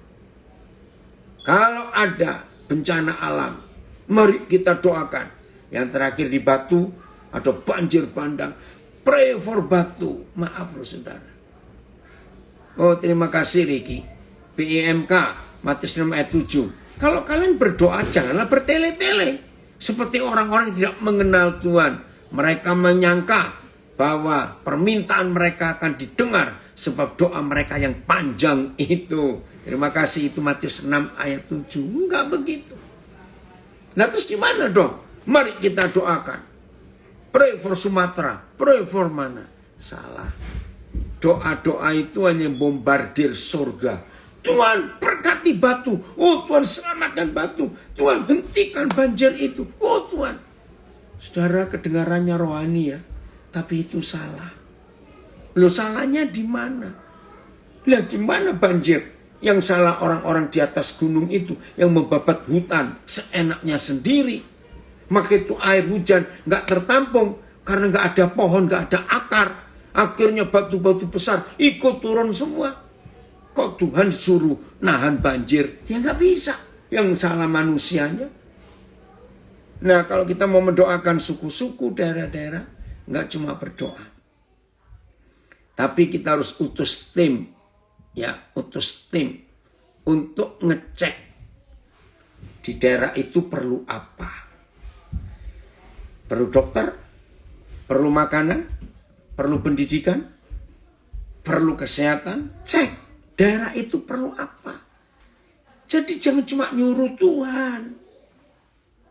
Kalau ada bencana alam, mari kita doakan. Yang terakhir di Batu, ada banjir bandang. Pray for Batu. Maaf loh saudara. Oh terima kasih Riki. PIMK, Matius 6 ayat 7. Kalau kalian berdoa janganlah bertele-tele. Seperti orang-orang yang tidak mengenal Tuhan. Mereka menyangka bahwa permintaan mereka akan didengar. Sebab doa mereka yang panjang itu. Terima kasih, itu Matius 6 ayat 7. Enggak begitu. Nah terus gimana dong? Mari kita doakan. Pray for Sumatera. Pray for mana? Salah. Doa-doa itu hanya bombardir surga. Tuhan berkati Batu. Tuhan selamatkan Batu. Tuhan hentikan banjir itu. Tuhan. Saudara kedengarannya rohani ya. Tapi itu salah. Loh salahnya di mana? Lah gimana banjir? Yang salah orang-orang di atas gunung itu yang membabat hutan seenaknya sendiri. Maka itu air hujan nggak tertampung karena nggak ada pohon, nggak ada akar. Akhirnya batu-batu besar ikut turun semua. Kok Tuhan suruh nahan banjir? Ya nggak bisa. Yang salah manusianya. Nah kalau kita mau mendoakan suku-suku daerah-daerah, nggak cuma berdoa. Tapi kita harus utus tim. Ya, utus tim untuk ngecek di daerah itu perlu apa. Perlu dokter, perlu makanan, perlu pendidikan, perlu kesehatan. Cek daerah itu perlu apa. Jadi jangan cuma nyuruh Tuhan.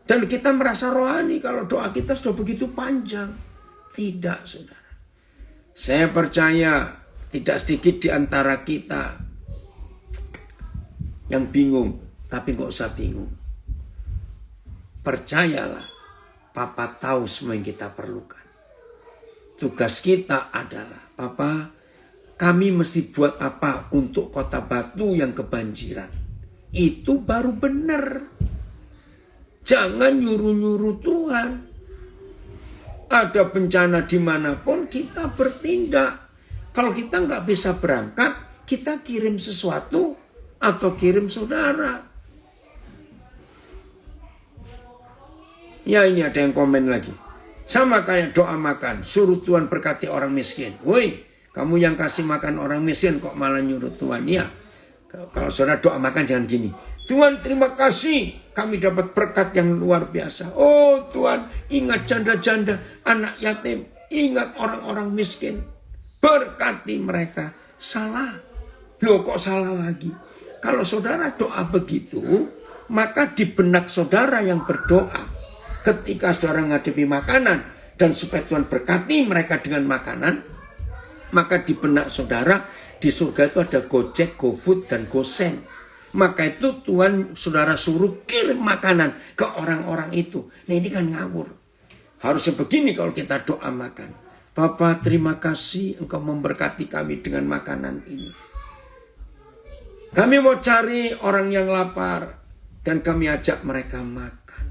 Dan kita merasa rohani kalau doa kita sudah begitu panjang. Tidak, saudara. Saya percaya tidak sedikit di antara kita yang bingung. Tapi gak usah bingung. Percayalah, Papa tahu semua yang kita perlukan. Tugas kita adalah, Papa, kami mesti buat apa untuk Kota Batu yang kebanjiran. Itu baru benar. Jangan nyuruh-nyuruh Tuhan. Ada bencana dimanapun kita bertindak. Kalau kita nggak bisa berangkat, kita kirim sesuatu atau kirim saudara. Ya, ini ada yang komen lagi. Sama kayak doa makan, suruh Tuhan berkati orang miskin. Woi, kamu yang kasih makan orang miskin kok malah nyuruh Tuhan. Ya, kalau saudara doa makan jangan gini. Tuhan terima kasih, kami dapat berkat yang luar biasa. Oh Tuhan, ingat janda-janda, anak yatim, ingat orang-orang miskin. Berkati mereka. Salah. Loh kok salah lagi? Kalau saudara doa begitu, maka di benak saudara yang berdoa, ketika saudara menghadapi makanan, dan supaya Tuhan berkati mereka dengan makanan, maka di benak saudara, di surga itu ada Gojek, GoFood, dan GoSend. Maka itu Tuhan saudara suruh kirim makanan ke orang-orang itu. Nah ini kan ngawur. Harusnya begini kalau kita doa makan. Bapa terima kasih engkau memberkati kami dengan makanan ini. Kami mau cari orang yang lapar. Dan kami ajak mereka makan.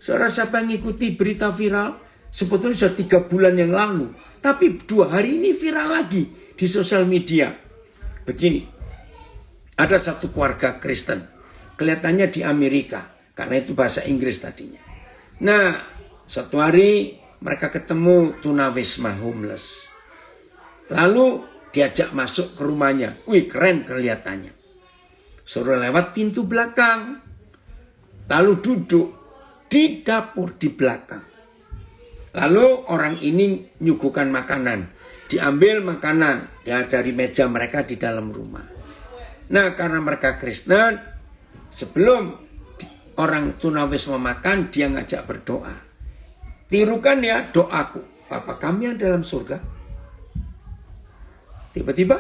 Saudara siapa yang ngikuti berita viral? Sebetulnya sudah 3 bulan yang lalu. Tapi 2 hari ini viral lagi di sosial media. Begini. Ada satu keluarga Kristen. Kelihatannya di Amerika. Karena itu bahasa Inggris tadinya. Nah, satu hari mereka ketemu tunawisma homeless. Lalu diajak masuk ke rumahnya. Wih, keren kelihatannya. Suruh lewat pintu belakang. Lalu duduk di dapur di belakang. Lalu orang ini nyuguhkan makanan. Diambil makanan dari meja mereka di dalam rumah. Nah karena mereka Kristen, sebelum orang tunawisma makan, dia ngajak berdoa. Tirukan ya doaku, Bapa kami yang dalam surga. Tiba-tiba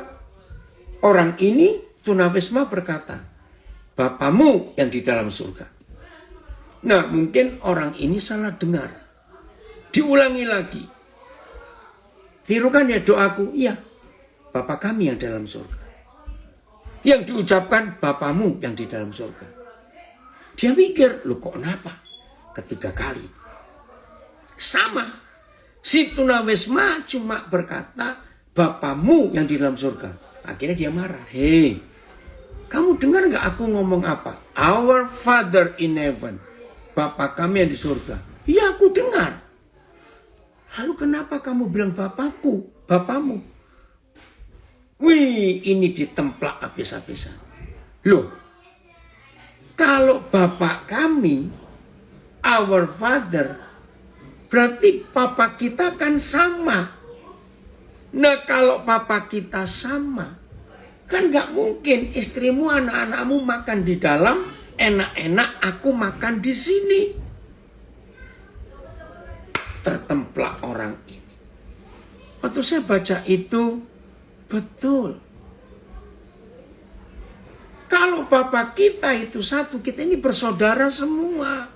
orang ini tunawisma berkata, Bapamu yang di dalam surga. Nah mungkin orang ini salah dengar. Diulangi lagi. Tirukan ya doaku, iya Bapa kami yang dalam surga. Yang diucapkan Bapamu yang di dalam surga. Dia mikir, loh kok kenapa? Ketiga kali. Sama. Si tunawisma cuma berkata, Bapamu yang di dalam surga. Akhirnya dia marah. Hei, kamu dengar gak aku ngomong apa? Our Father in heaven. Bapa kami yang di surga. Ya aku dengar. Lalu kenapa kamu bilang Bapakku, Bapamu? Wih, ini ditemplak habis-habisan. Loh, kalau Bapak kami, our Father, berarti Papa kita kan sama. Nah, kalau Papa kita sama, kan gak mungkin istrimu, anak-anakmu makan di dalam, enak-enak aku makan di sini. Tertemplak orang ini. Waktu saya baca itu, betul. Kalau Bapak kita itu satu, kita ini bersaudara semua.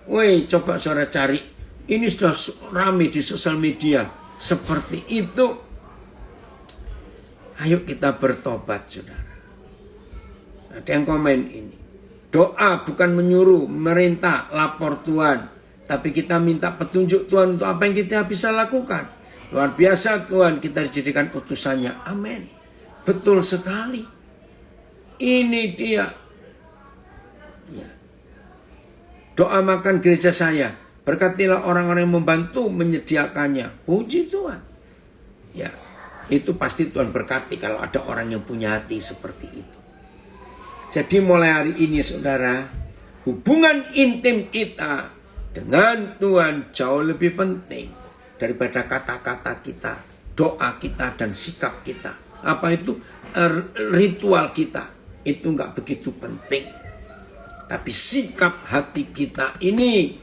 Woi, coba saudara cari. Ini sudah ramai di sosial media. Seperti itu. Ayo kita bertobat, saudara. Ada yang komen ini. Doa bukan menyuruh, merintah, lapor Tuhan. Tapi kita minta petunjuk Tuhan untuk apa yang kita bisa lakukan. Luar biasa Tuhan, kita dijadikan utusannya. Amin. Betul sekali. Ini dia. Ya. Doa makan gereja saya. Berkatilah orang-orang yang membantu menyediakannya. Puji Tuhan. Ya, itu pasti Tuhan berkati kalau ada orang yang punya hati seperti itu. Jadi mulai hari ini saudara, hubungan intim kita dengan Tuhan jauh lebih penting daripada kata-kata kita, doa kita, dan sikap kita. Apa itu? Ritual kita. Itu nggak begitu penting. Tapi sikap hati kita ini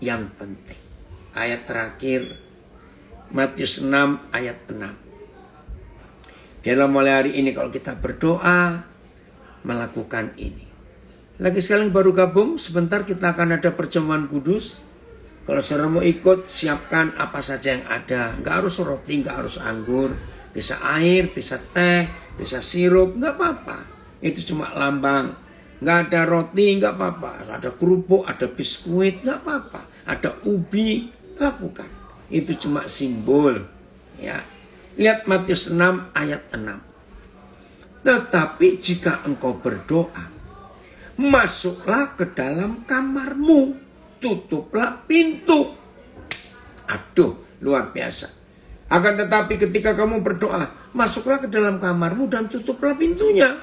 yang penting. Ayat terakhir, Matius 6 ayat 6. Biarlah mulai hari ini kalau kita berdoa, melakukan ini. Lagi sekali baru gabung, sebentar kita akan ada perjamuan kudus. Kalau saudara mau ikut, siapkan apa saja yang ada. Nggak harus roti, nggak harus anggur. Bisa air, bisa teh, bisa sirup, nggak apa-apa. Itu cuma lambang. Nggak ada roti, nggak apa-apa. Ada kerupuk, ada biskuit, nggak apa-apa. Ada ubi, lakukan. Itu cuma simbol. Ya. Lihat Matius 6 ayat 6. Tetapi jika engkau berdoa, masuklah ke dalam kamarmu, tutuplah pintu. Aduh, luar biasa. Akan tetapi ketika kamu berdoa, masuklah ke dalam kamarmu dan tutuplah pintunya.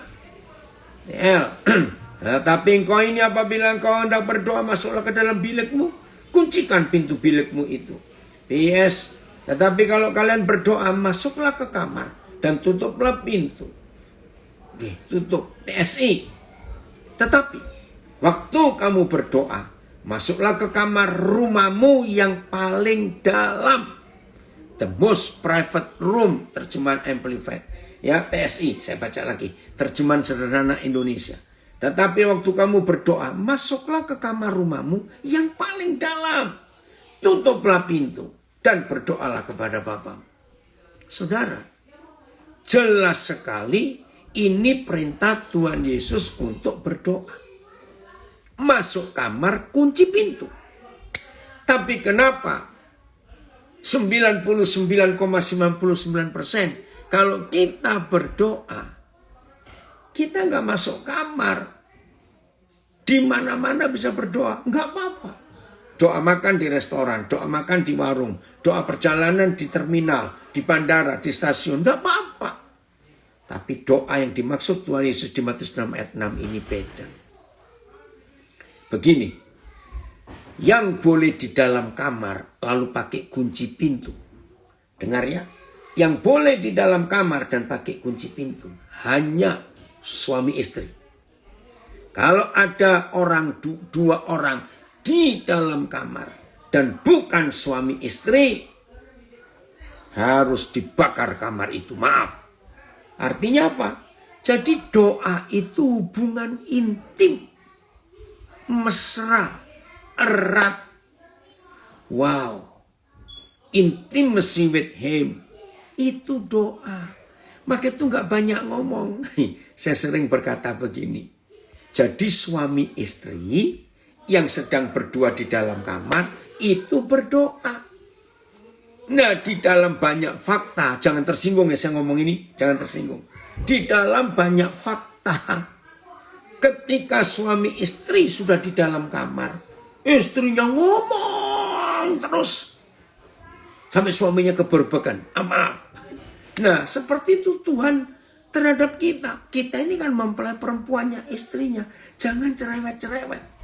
Tetapi engkau ini apabila engkau hendak berdoa, masuklah ke dalam bilikmu, kuncikan pintu bilikmu itu. PS, tetapi kalau kalian berdoa, masuklah ke kamar dan tutuplah pintu. Tutup, TSI. Tetapi waktu kamu berdoa, masuklah ke kamar rumahmu yang paling dalam. The most private room, terjemahan Amplified. Ya, TSI, saya baca lagi. Terjemahan sederhana Indonesia. Tetapi waktu kamu berdoa, masuklah ke kamar rumahmu yang paling dalam. Tutuplah pintu dan berdoalah kepada Bapamu. Saudara, jelas sekali ini perintah Tuhan Yesus untuk berdoa. Masuk kamar, kunci pintu. Tapi kenapa 99,99% kalau kita berdoa, kita nggak masuk kamar, di mana-mana bisa berdoa, nggak apa-apa. Doa makan di restoran, doa makan di warung, doa perjalanan di terminal, di bandara, di stasiun, nggak apa-apa. Tapi doa yang dimaksud Tuhan Yesus di Matius 6 ayat 6 ini beda. Begini, yang boleh di dalam kamar lalu pakai kunci pintu. Dengar ya, yang boleh di dalam kamar dan pakai kunci pintu hanya suami istri. Kalau ada orang, dua orang di dalam kamar dan bukan suami istri, harus dibakar kamar itu. Maaf. Artinya apa? Jadi doa itu hubungan intim, mesra, erat. Wow. Intimacy with him. Itu doa. Maka itu gak banyak ngomong. Saya sering berkata begini. Jadi suami istri yang sedang berdua di dalam kamar itu berdoa. Nah, di dalam banyak fakta, jangan tersinggung ya saya ngomong ini, jangan tersinggung. Di dalam banyak fakta, ketika suami istri sudah di dalam kamar, istrinya ngomong terus sampai suaminya keberbekan. Maaf. Nah, seperti itu Tuhan terhadap kita. Kita ini kan mempelai perempuannya, istrinya. Jangan cerewet-cerewet.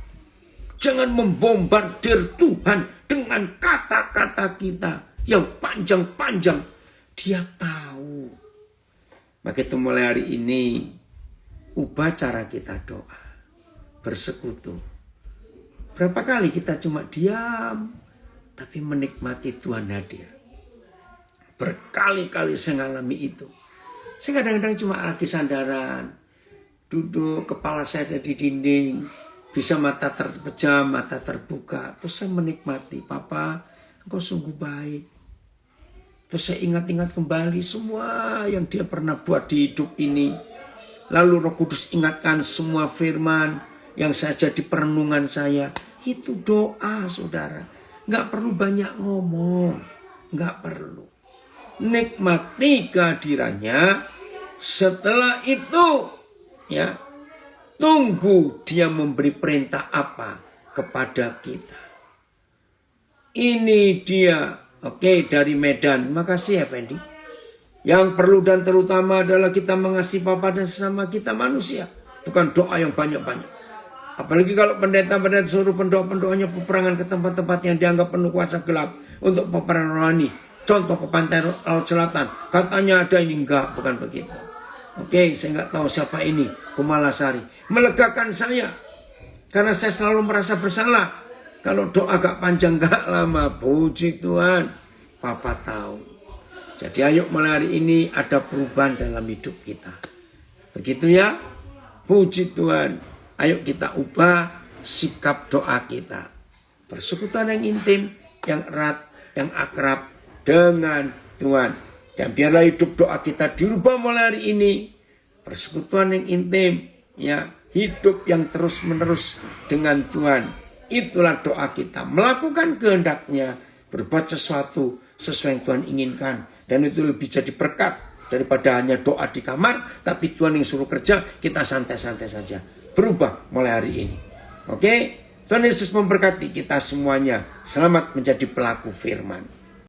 Jangan membombardir Tuhan dengan kata-kata kita yang panjang-panjang. Dia tahu. Maka itu mulai hari ini, ubah cara kita doa. Bersekutu. Berapa kali kita cuma diam, tapi menikmati Tuhan hadir. Berkali-kali saya ngalami itu. Saya kadang-kadang cuma lagi sandaran. Duduk, kepala saya ada di dinding. Bisa mata terpejam, mata terbuka. Terus saya menikmati. Papa, engkau sungguh baik. Terus saya ingat-ingat kembali semua yang dia pernah buat di hidup ini. Lalu Roh Kudus ingatkan semua firman yang saya jadi perenungan saya. Itu doa, saudara. Nggak perlu banyak ngomong. Nggak perlu. Nikmati kehadirannya. Setelah itu, ya, tunggu dia memberi perintah apa kepada kita. Ini dia, oke, dari Medan. Makasih Effendi. Yang perlu dan terutama adalah kita mengasihi Bapa dan sesama kita manusia. Bukan doa yang banyak-banyak. Apalagi kalau pendeta-pendeta suruh pendoa-pendoanya peperangan ke tempat-tempat yang dianggap penuh kuasa gelap untuk peperangan rohani. Contoh ke pantai Laut Selatan. Katanya ada ini, enggak, bukan begitu. Oke, saya nggak tahu siapa ini, Kumalasari. Melegakan saya. Karena saya selalu merasa bersalah. Kalau doa agak panjang gak lama, puji Tuhan, Papa tahu. Jadi ayo mulai hari ini ada perubahan dalam hidup kita. Begitu ya, puji Tuhan. Ayo kita ubah sikap doa kita. Persekutuan yang intim, yang erat, yang akrab dengan Tuhan. Dan biarlah hidup doa kita dirubah mulai hari ini. Persekutuan yang intim, ya, hidup yang terus menerus dengan Tuhan. Itulah doa kita. Melakukan kehendak-Nya, berbuat sesuatu sesuai yang Tuhan inginkan. Dan itu lebih jadi berkat daripada hanya doa di kamar. Tapi Tuhan yang suruh kerja, kita santai-santai saja. Berubah mulai hari ini. Oke? Tuhan Yesus memberkati kita semuanya. Selamat menjadi pelaku firman.